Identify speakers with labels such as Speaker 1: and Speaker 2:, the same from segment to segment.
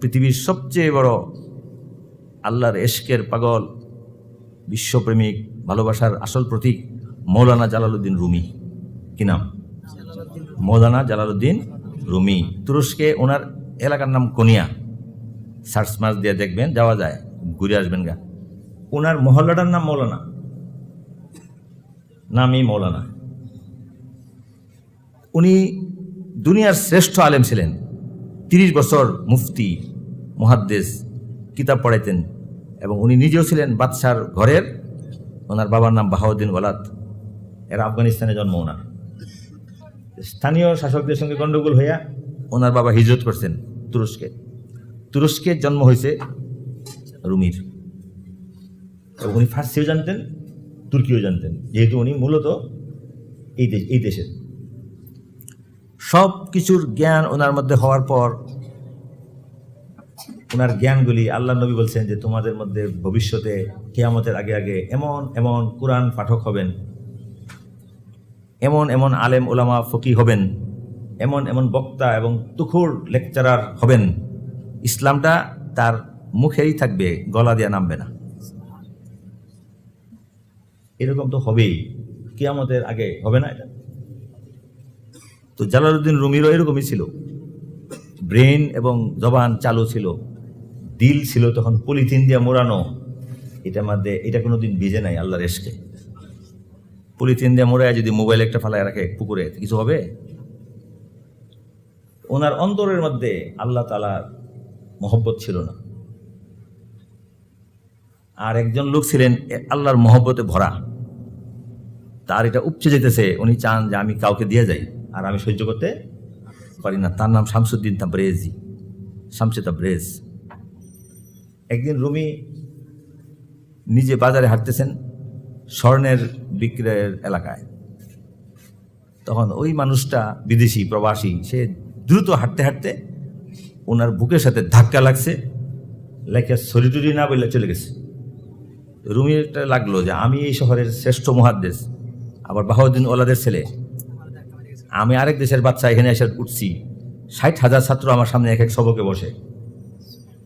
Speaker 1: পৃথিবীর সবচেয়ে বড় আল্লাহর এশকের পাগল, বিশ্বপ্রেমিক, ভালোবাসার আসল প্রতীক মৌলানা জালালউদ্দিন রুমি। কি নাম? মৌলানা জালালউদ্দিন রুমি। তুরস্কে ওনার এলাকার নাম কোনিয়া। সার্চ মার্চ দিয়ে দেখবেন, যাওয়া যায়, ঘুরে আসবেন গা। ওনার মহল্লাটার নাম মৌলানা, নামই মৌলানা। উনি দুনিয়ার শ্রেষ্ঠ আলেম ছিলেন। 30 বছর মুফতি, মুহাদ্দিস, কিতাব পড়াইতেন এবং উনি নিজেও ছিলেন বাদশার ঘরের। ওনার বাবার নাম বাহাউদ্দিন ওয়ালাদ। এরা আফগানিস্তানে জন্ম ওনার। স্থানীয় শাসকদের সঙ্গে গন্ডগোল হইয়া ওনার বাবা হিজরত করছেন তুরস্কে। তুরস্কে জন্ম হয়েছে রুমির। উনি ফার্সিও জানতেন, তুর্কিও জানতেন, যেহেতু উনি মূলত এই দেশের। সব কিছুর জ্ঞান ওনার মধ্যে হওয়ার পর ওনার জ্ঞানগুলি, আল্লাহ নবী বলছেন যে তোমাদের মধ্যে ভবিষ্যতে কিয়ামতের আগে আগে এমন এমন কোরআন পাঠক হবেন, এমন এমন আলেম ওলামা ফকি হবেন, এমন এমন বক্তা এবং তুখুর লেকচারার হবেন, ইসলামটা তার মুখেই থাকবে, গলা দিয়ে নামবে না। এরকম তো হবেই, কিয়ামতের আগে হবে না এটা? তো জালালউদ্দিন রুমিরও এরকমই ছিল। ব্রেন এবং জবান চালু ছিল, দিল ছিল তখন পলিথিন দিয়ে মোড়ানো। এটার মধ্যে এটা কোনোদিন ভিজে নাই আল্লাহর এশকে। পলিথিন দিয়ে মোড়ায় যদি মোবাইল একটা ফালায় রাখে পুকুরে, কিছু হবে? ওনার অন্তরের মধ্যে আল্লাহ তাআলার মহব্বত ছিল না। আর একজন লোক ছিলেন আল্লাহর মহব্বতে ভরা, তার এটা উপচে যেতেছে, উনি চান যে আমি কাউকে দিয়ে যাই, আর আমি সহ্য করতে পারি না। তার নাম শামসুদ্দিন তাবরেজি, শামসে তাবরেজ। একদিন রুমি নিজে বাজারে হাঁটতেছেন, স্বর্ণের বিক্রয়ের এলাকায়। তখন ওই মানুষটা বিদেশি প্রবাসী, সে দ্রুত হাঁটতে হাঁটতে ওনার বুকের সাথে ধাক্কা লাগছে, লেখা সরিটুরি না বললে চলে গেছে। রুমির একটা লাগলো যে আমি এই শহরের শ্রেষ্ঠ মুহাদ্দিস, আবার বাহাউদ্দিন ওয়ালাদের ছেলে, আমি আরেক দেশের বাচ্চা, এখানে এসে উঠছি। 60,000 ছাত্র আমার সামনে এক এক সবকে বসে।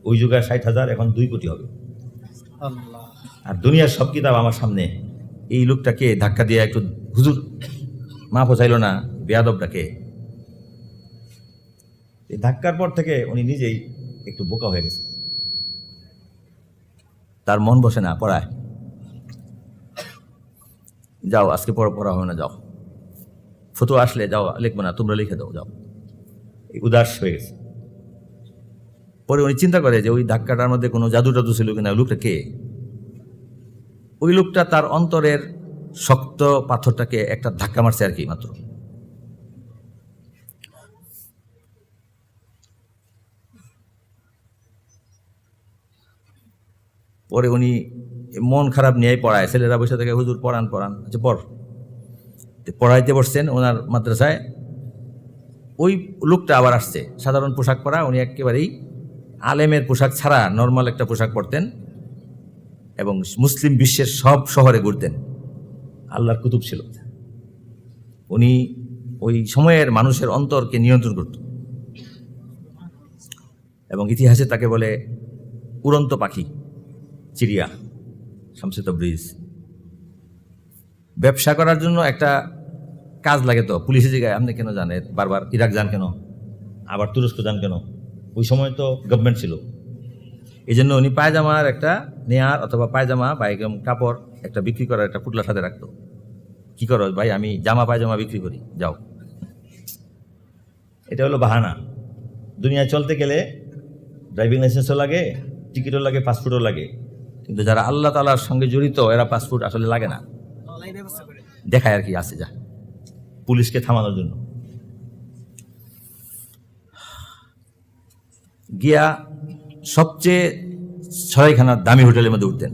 Speaker 1: ওই যুগে 60,000, এখন 2 কোটি হবে। আর দুনিয়ার সব কিতাব আমার সামনে। এই লোকটাকে ধাক্কা দিয়ে একটু হুজুর মাফও চাইল না, বেয়াদবটাকে। এই ধাক্কার পর থেকে উনি নিজেই একটু বোকা হয়ে গেছে, তার মন বসে না পড়ায়। যাও, আজকে পড়া হবে না, যাও, ফতোয়া আসলে যাও, লিখবো না, তোমরা লিখে দাও, যাও। উদাস হয়ে গেছে। পরে উনি চিন্তা করে যে ওই ধাক্কাটার মধ্যে কোনো জাদু টাদু ছিল কিনা, ওই লোকটা কে? ওই লোকটা তার অন্তরের শক্ত পাথরটাকে একটা ধাক্কা মারছে আর কি, মাত্র। পরে উনি মন খারাপ নিয়েই পড়ায়, ছেলেরা বসে থেকে হুজুর পড়ান। আচ্ছা পড়। পড়াইতে বসছেন ওনার মাদ্রাসায়। ওই লোকটা আবার আসছে, সাধারণ পোশাক পরা। উনি একেবারেই আলেমের পোশাক ছাড়া নর্মাল একটা পোশাক পরতেন এবং মুসলিম বিশ্বের সব শহরে ঘুরতেন। আল্লাহর কুতুব ছিল উনি। ওই সময়ের মানুষের অন্তরকে নিয়ন্ত্রণ করত এবং ইতিহাসে তাকে বলে উড়ন্ত পাখি, চিড়িয়া, শামসে তাবরিজ। ব্যবসা করার জন্য একটা কাজ লাগে, তো পুলিশের জায়গায় আপনি কেন যান বারবার? ইরাক যান কেন, আবার তুরস্ক যান কেন? ওই সময় তো গভর্নমেন্ট ছিল। এই জন্য উনি পায়জামার একটা নেয়ার অথবা পায়জামা বা একদম কাপড় একটা বিক্রি করার একটা পুটলার সাথে রাখতো। কি করো ভাই? আমি জামা পায়জামা বিক্রি করি, যাও। এটা হলো বাহানা। দুনিয়ায় চলতে গেলে ড্রাইভিং লাইসেন্সও লাগে, টিকিটও লাগে, পাসপোর্টও লাগে। কিন্তু যারা আল্লাহ তাআলার সঙ্গে জড়িত, এরা পাসপোর্ট আসলে লাগে না, দেখায় আর কি আছে, যা পুলিশকে থামানোর জন্য। গিয়া সবচেয়ে 6খানার দামি হোটেলের মধ্যে উঠতেন।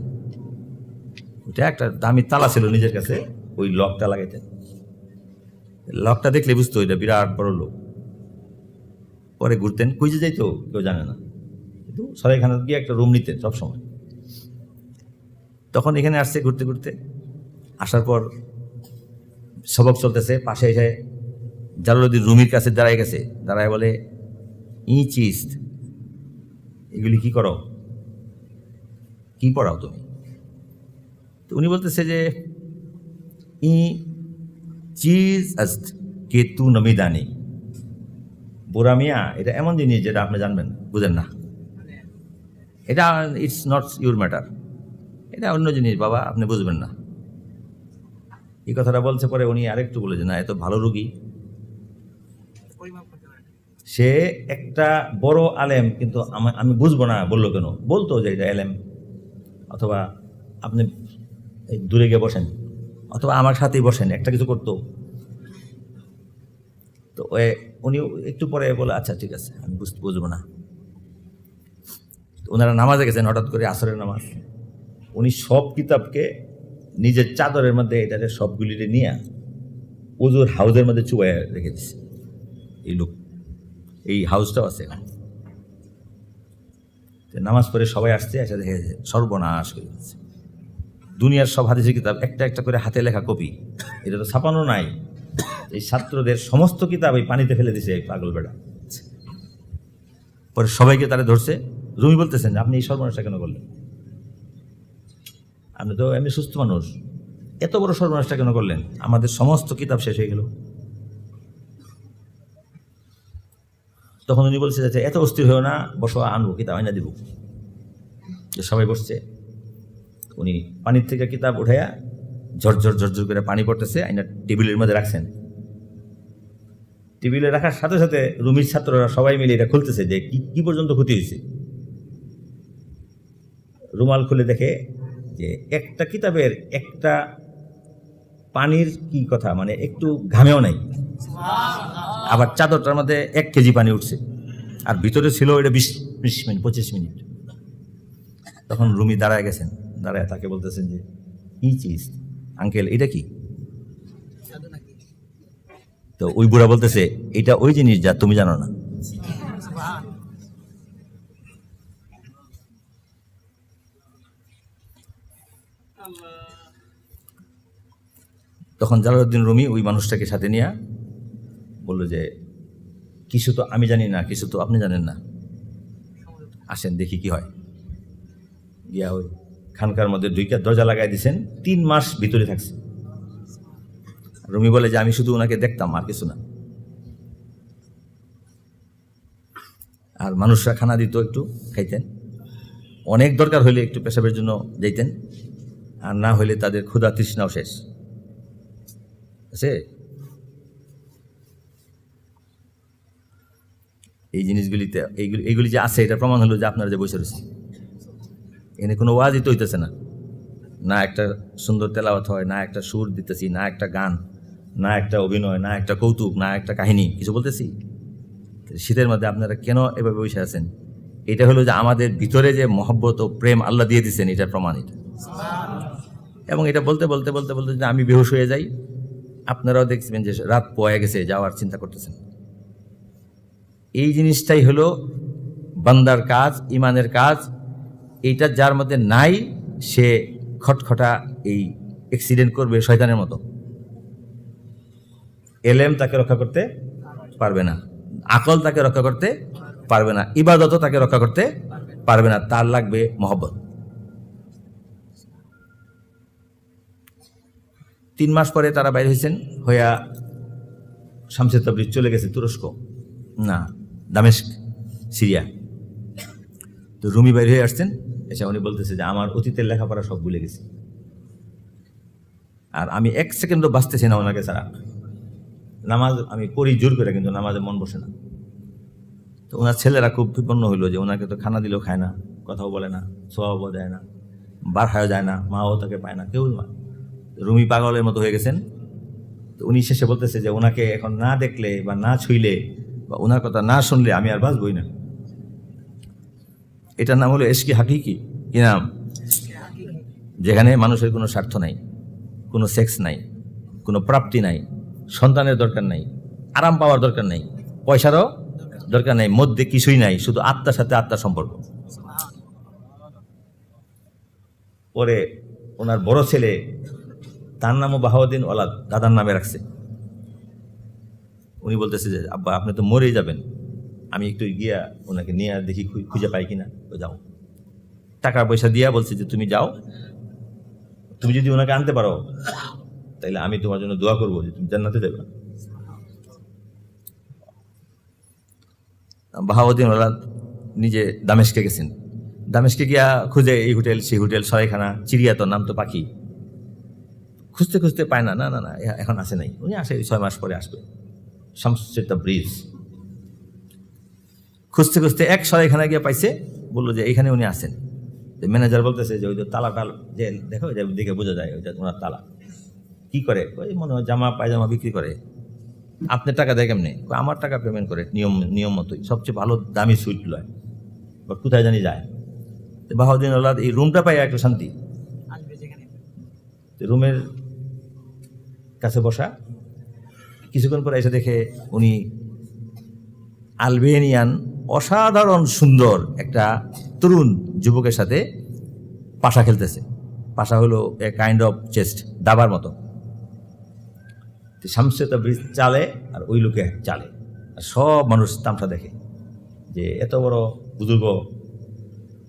Speaker 1: ওটা একটা দামি তালা ছিল নিজের কাছে, ওই লকটা লাগাইতেন। লকটা দেখলে বুঝতো এটা বিরাট বড় লোক। পরে ঘুরতেন, খুঁজে যাইতো, কেউ জানে না, কিন্তু 6খানার গিয়ে একটা রুম নিতেন সবসময়। তখন এখানে আসছে ঘুরতে ঘুরতে, আসার পর সবক চলতেছে, পাশে এসে জালালউদ্দিন রুমির কাছে দাঁড়ায় গেছে। দাঁড়ায় বলে, ই চিজ এগুলি কি করো, কি পড়াও তুমি? তো উনি বলতেছে যে ই চিজ আস্ত কে তু নমিদানি, বুড়া মিয়া এটা এমন জিনিস যেটা আপনি জানবেন, বুঝেন না, এটা ইটস নট ইউর ম্যাটার, এটা অন্য জিনিস বাবা, আপনি বুঝবেন না। এই কথাটা বলছে পরে উনি আরেকটু বলে যে না, এত ভালো রুগী, সে একটা বড় আলেম, কিন্তু আমি বুঝবো না বললো কেন, বলতো যে এটা আলেম, অথবা আপনি দূরে গিয়ে বসেন, অথবা আমার সাথেই বসেন, একটা কিছু করতো। তো উনি একটু পরে বলে আচ্ছা ঠিক আছে, আমি বুঝবো না। ওনারা নামাজে গেছেন, হঠাৎ করে আসরের নামাজ, উনি সব কিতাবকে নিজের চাদরের মধ্যে এটাকে সবগুলিতে নিয়ে উজুর হাউজের মধ্যে চুবাই রেখে দিচ্ছে। এই লোক, এই হাউসটাও আছে এখন। নামাজ পড়ে সবাই আসছে, এসে দেখে সর্বনাশ হয়ে গেছে, দুনিয়ার সব হাদিসের কিতাব একটা একটা করে হাতে লেখা কপি, এটা তো ছাপানো নাই। এই ছাত্রদের সমস্ত কিতাব এই পানিতে ফেলে দিছে এই পাগল বেটা। পরে সবাইকে তারা ধরছে। রুমি বলতেছেন আপনি এই সর্বনাশটা কেন করলেন? আপনি তো এমনি সুস্থ মানুষ, এত বড় সর্বনাশটা কেন করলেন? আমাদের সমস্ত কিতাব শেষ হয়ে গেল। তখন উনি বলছে যে এত অস্থির হয়েও না, বসো, আনবো কিতাব আইনা দিব। সবাই বসছে, উনি পানির থেকে কিতাব উঠাইয়া ঝরঝর ঝরঝর করে পানি পড়তেছে, আইনা টেবিলের মধ্যে রাখছেন। টেবিলে রাখার সাথে সাথে রুমির ছাত্ররা সবাই মিলে এটা খুলতেছে যে কি পর্যন্ত ক্ষতি হয়েছে। রুমাল খুলে দেখে যে একটা কিতাবের একটা পানির কি কথা, মানে একটু ঘামেও নাই, আবার চাদরটার মধ্যে 1 কেজি পানি উঠছে, আর ভিতরে ছিল এটা 20 মিনিট 25 মিনিট। তখন রুমি দাঁড়ায় গেছেন, দাঁড়ায় তাকে বলতেছেন যে কি চিজ আঙ্কেল, এটা কি? তো ওই বুড়া বলতেছে এটা ওই জিনিস যা তুমি জানো না। তখন জালালউদ্দিন রুমি ওই মানুষটাকে সাথে নিয়ে বলল যে কিছু তো আমি জানি না, কিছু তো আপনি জানেন না, আসেন দেখি কি হয়। গিয়া ওই খানকার মধ্যে 2টা দরজা লাগাই দিয়েছেন, 3 মাস ভিতরে থাকছে। রুমি বলে যে আমি শুধু ওনাকে দেখতাম, আর কিছু না। আর মানুষরা খানা দিত, একটু খাইতেন, অনেক দরকার হইলে একটু পেশাবের জন্য যাইতেন, আর না হইলে তাদের ক্ষুধা তৃষ্ণাও শেষ আছে। এই জিনিসগুলিতে এইগুলি যে আছে, এটা প্রমাণ হলো যে আপনারা যে বসে রয়েছে, এখানে কোনো ওয়াজই তো হইতেছে না, না একটা সুন্দর তেলাওয়াত হয়, না একটা সুর দিতেছি, না একটা গান, না একটা অভিনয়, না একটা কৌতুক, না একটা কাহিনী, কিছু বলতেছি। শীতের মধ্যে আপনারা কেন এভাবে বসে আছেন? এটা হলো যে আমাদের ভিতরে যে মহব্বত ও প্রেম আল্লাহ দিয়ে দিচ্ছেন, এটা প্রমাণিত। এবং এটা বলতে বলতে বলতে বলতে যদি আমি বেহুশ হয়ে যাই, আপনারাও দেখবেন যে রাত পোয়া গেছে, যাওয়ার চিন্তা করতেছেন। এই জিনিসটাই হলো বান্দার কাজ, ইমানের কাজ। এইটা যার মধ্যে নাই, সে খটখটা এই অ্যাক্সিডেন্ট করবে শয়তানের মতো। এলেম তাকে রক্ষা করতে পারবে না, আকল তাকে রক্ষা করতে পারবে না, ইবাদতও তাকে রক্ষা করতে পারবে না, তার লাগবে মহব্বত। 3 মাস পরে তারা বাইরে হয়েছেন, হইয়া শামসে তাবরিজ চলে গেছে তুরস্ক, না দামেস্ক, সিরিয়া। তো রুমি বাইরে হয়ে আসছেন, এসে উনি বলতেছে যে আমার অতীতের লেখাপড়া সব ভুলে গেছি, আর আমি 1 সেকেন্ডও বাঁচতেছি না ওনাকে ছাড়া। নামাজ আমি পড়ি জোর করে, কিন্তু নামাজে মন বসে না। তো ওনার ছেলেরা খুব বিপন্ন হইলো যে ওনাকে তো খানা দিলেও খায় না, কথাও বলে না, সোয়াবও দেয় না, বার হয়ে যায় না, মাও তাকে পায় না, কেউ না। রুমি পাগলের মতো হয়ে গেছেন। তো উনি শেষে বলতেছে যে ওনাকে এখন না দেখলে বা না ছুঁইলে বা ওনার কথা না শুনলে আমি আর বাঁচবই না। এটার নাম হলো এশকে হাকিকি। কি নাম? যেখানে মানুষের কোনো স্বার্থ নাই, কোনো সেক্স নাই, কোনো প্রাপ্তি নাই, সন্তানের দরকার নাই, আরাম পাওয়ার দরকার নাই, পয়সারও দরকার নাই, মধ্যে কিছুই নাই, শুধু আত্মার সাথে আত্মার সম্পর্ক। পরে ওনার বড় ছেলে, তার নামও বাহাউদ্দিন ওলাদ, দাদার নামে রাখছে। উনি বলতেছে যে আব্বা আপনি তো মরেই যাবেন, আমি একটু গিয়া ওনাকে নিয়ে দেখি খুঁজে পাই কিনা। ও যাও, টাকা পয়সা দিয়া বলছে যে তুমি যাও, তুমি যদি ওনাকে আনতে পারো তাহলে আমি তোমার জন্য দোয়া করবো যে তুমি জান্নাতে যাবে। বাহাউদ্দিন ওলাদ নিজে দামেস্কে গেছেন। দামেস্কে গিয়া খুঁজে এই হোটেল সেই হোটেল, সরাইখানা, চিড়িয়াতর, নাম তো পাখি, খুঁজতে খুঁজতে পায় না, না না না এখন আসে নাই, উনি আসে 6 মাস পরে আসবে। শামসুদ তাবরিজ খুঁজতে খুঁজতে এক সরাইখানা গিয়ে পাইছে, বললো যে এইখানে উনি আসেন। ম্যানেজার বলতেছে যে ওই যে তালাটা যে দেখো, দেখে বোঝা যায় ওই যে ওনার তালা। কি করে? ওই মনে হয় জামা পায়জামা বিক্রি করে। আপনার টাকা দেয় কেমনি? আমার টাকা পেমেন্ট করে নিয়ম মতোই, সবচেয়ে ভালো দামি সুইট লয়, বা কোথায় জানি যায়। বাহাউদ্দিন ওলাদ এই রুমটা পাই একটু শান্তি, রুমের কাছে বসা। কিছুক্ষণ পরে এসে দেখে উনি আলবেনিয়ান অসাধারণ সুন্দর একটা তরুণ যুবকের সাথে পাশা খেলতেছে। পাশা হলো এ কাইন্ড অফ চেস্ট, দাবার মতো। শামসুদ তাবরিজ চালে আর ওই লোকে চালে, আর সব মানুষ তামসা দেখে যে এত বড় বুজুর্গ,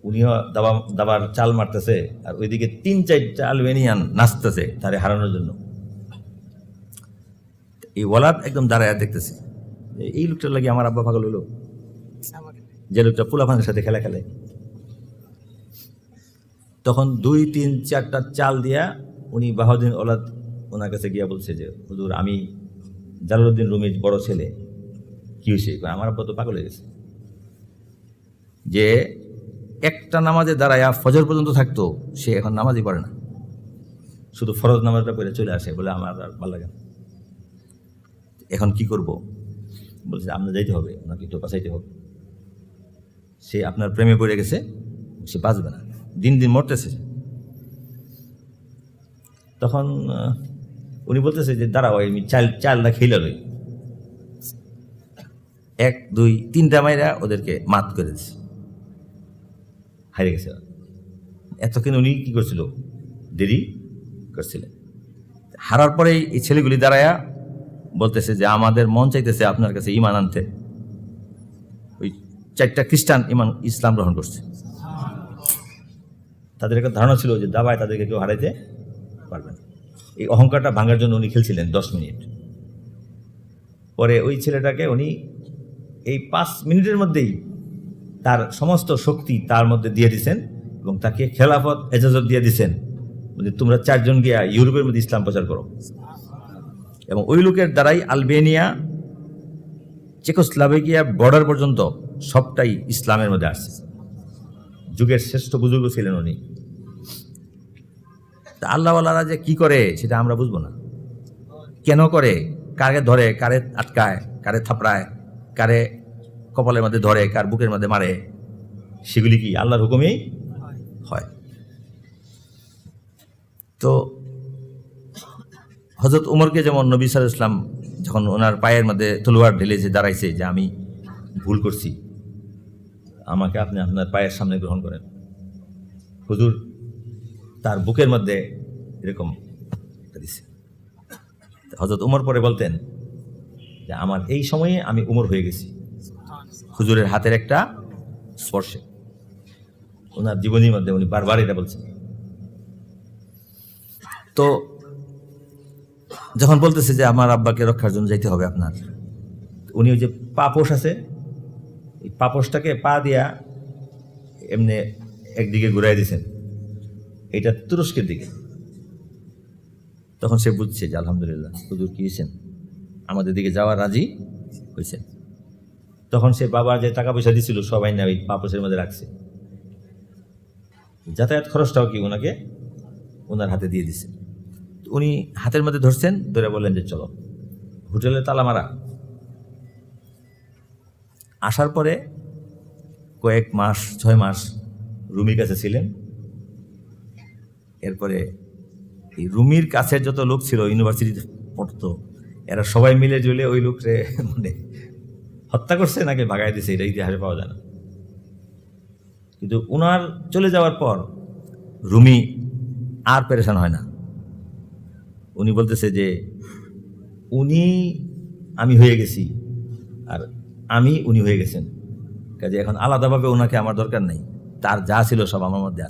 Speaker 1: উনিও দাবার চাল মারতেছে, আর ওইদিকে 3-4টা আলবেনিয়ান নাচতেছে তারে হারানোর জন্য। এই ওলাদ একদম দাঁড়ায় দেখতেছে, এই লোকটার লাগে আমার আব্বা পাগল হলো, যে লোকটা পোলাপানের সাথে খেলা খেলে। তখন 2-3-4টা চাল দিয়া উনি বাহাউদ্দিন ওলাদ ওনার কাছে গিয়া বলছে যে হুজুর, আমি জালালউদ্দিন রুমির বড় ছেলে। কি হয়েছে? আমার আব্বা তো পাগল হয়ে গেছে, যে একটা নামাজে দাঁড়ায়া ফজর পর্যন্ত থাকতো, সে এখন নামাজই পড়ে না, শুধু ফরজ নামাজটা পড়ে চলে আসে, বলে আমার আর ভালো লাগে না। এখন কি করব? বলছে আপনার যাইতে হবে, ওনাকে একটু বাঁচাইতে হবে। সে আপনার প্রেমে পড়ে গেছে, সে বাঁচবে না, দিন দিন মরতেছে। তখন উনি বলতেছে যে দাঁড়াও, আমি চালটা খেলে লই। 1-2-3টা মাইরা ওদেরকে মাত করে দিচ্ছে, হারিয়ে গেছে। এতক্ষণ উনি কি করছিল? দেরি করছিলেন। হারার পরে এই ছেলেগুলি দাঁড়ায়া বলতেছে যে আমাদের মন চাইতেছে আপনার কাছে ঈমান আনতে। ওই 4টা খ্রিস্টান ইসলাম গ্রহণ করছে। তাদের একটা ধারণা ছিল যে দাবায় তাদেরকে কেউ হারাইতে পারবে না। এই অহংকারটা ভাঙার জন্য উনি খেলছিলেন 10 মিনিট। পরে ওই ছেলেটাকে উনি এই 5 মিনিটের মধ্যেই তার সমস্ত শক্তি তার মধ্যে দিয়ে দিয়েছেন এবং তাকে খেলাফত এজাজত দিয়ে দিয়েছেন যে তোমরা 4 জন গিয়া ইউরোপের মধ্যে ইসলাম প্রচার করো। এবং ওই লোকের দ্বারাই আলবেনিয়া, চেকোস্লোভাকিয়া বর্ডার পর্যন্ত সবটাই ইসলামের মধ্যে আসছে। যুগের শ্রেষ্ঠ বুজুর্গ ছিলেন উনি। তা আল্লাহওয়ালারা যে কি করে সেটা আমরা বুঝবো না। কেন করে, কারে ধরে, কারে আটকায়, কারে থাপড়ায়, কারে কপালের মধ্যে ধরে, কার বুকের মধ্যে মারে, সেগুলি কি আল্লাহর হুকুমেই হয়। তো হযরত উমরকে যেমন নবী সাল্লাল্লাহু আলাইহি ওয়াসাল্লাম যখন ওনার পায়ের মধ্যে তলোয়ার ঢেলে যে দাঁড়াইছে যে আমি ভুল করছি, আমাকে আপনি আপনার পায়ের সামনে গ্রহণ করেন, হুজুর তার বুকের মধ্যে এরকম দিছে। হযরত উমর পরে বলতেন যে আমার এই সময়ে আমি উমর হয়ে গেছি হুজুরের হাতের একটা স্পর্শে। ওনার জীবনীর মধ্যে উনি বারবার এটা বলছেন। তো যখন বলতেছে যে আমার আব্বাকে রক্ষার জন্য যাইতে হবে আপনার, উনি ওই যে পাপোশ আছে, এই পাপোশটাকে পা দিয়া এমনি একদিকে ঘুরাই দিয়েছেন, এটা তুরস্কের দিকে। তখন সে বুঝছে যে আলহামদুলিল্লাহ হুজুর কি হয়েছেন, আমাদের দিকে যাওয়ার রাজি হয়েছেন। তখন সে বাবা যে টাকা পয়সা দিছিল সবাই না ওই পাপোশের মধ্যে রাখছে, যাতায়াত খরচটাও কি ওনাকে ওনার হাতে দিয়ে দিছে। উনি হাতের মধ্যে ধরছেন, ধরে বললেন যে চলো। হোটেলে তালা মারা। আসার পরে কয়েক মাস, 6 মাস রুমির কাছে ছিলেন। এরপরে এই রুমির কাছের যত লোক ছিল ইউনিভার্সিটিতে পড়তো, এরা সবাই মিলে জ্বলে ওই লোকরে মানে হত্যা করছে নাকি ভাগাই দিছে, এটা ইতিহাসে পাওয়া যায় না। কিন্তু উনার চলে যাওয়ার পর রুমি আর পেরেশান হয় না। উনি বলতেছে যে উনি আমি হয়ে গেছি, আর আমি উনি হয়ে গেছেন, কাজে এখন আলাদাভাবে ওনাকে আমার দরকার নেই, তার যা ছিল সব আমার মধ্যে আছে।